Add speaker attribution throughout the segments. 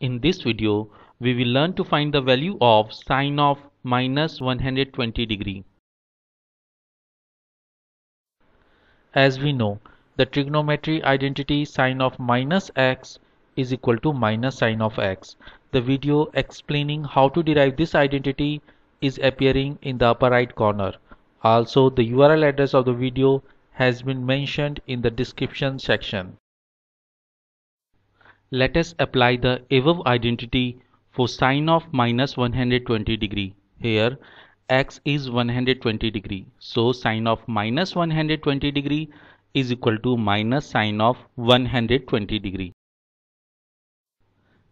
Speaker 1: In this video, we will learn to find the value of sine of minus 120 degree. As we know, the trigonometry identity sine of minus x is equal to minus sine of x. The video explaining how to derive this identity is appearing in the upper right corner. Also, the URL address of the video has been mentioned in the description section. Let us apply the above identity for sine of minus 120 degree. Here x is 120 degree. So sine of minus 120 degree is equal to minus sine of 120 degree.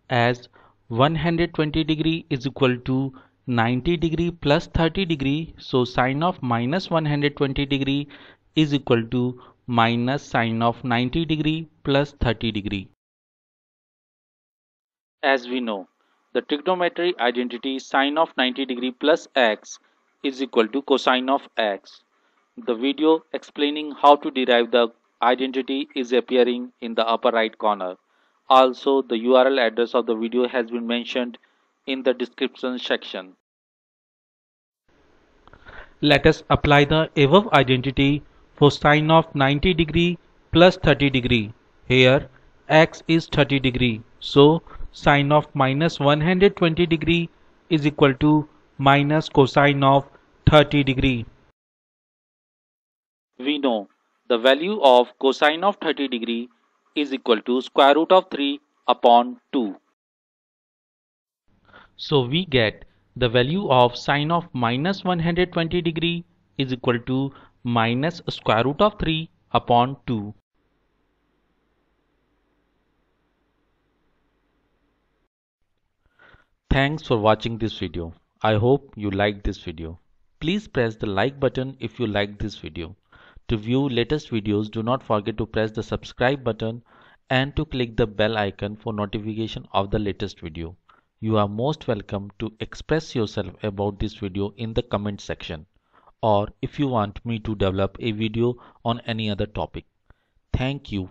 Speaker 1: As 120 degree is equal to 90 degree plus 30 degree, so sine of minus 120 degree is equal to minus sine of 90 degree plus 30 degree. As we know, the trigonometry identity sine of 90 degree plus x is equal to cosine of x. The video explaining how to derive the identity is appearing in the upper right corner. Also, the URL address of the video has been mentioned in the description section. Let us apply the above identity for sine of 90 degree plus 30 degree. Here x is 30 degree. So sine of minus 120 degree is equal to minus cosine of 30 degree. We know the value of cosine of 30 degree is equal to square root of 3 upon 2. So we get the value of sine of minus 120 degree is equal to minus square root of 3 upon 2. Thanks for watching this video. I hope you liked this video. Please press the like button if you liked this video. To view latest videos, do not forget to press the subscribe button and to click the bell icon for notification of the latest video. You are most welcome to express yourself about this video in the comment section, or if you want me to develop a video on any other topic. Thank you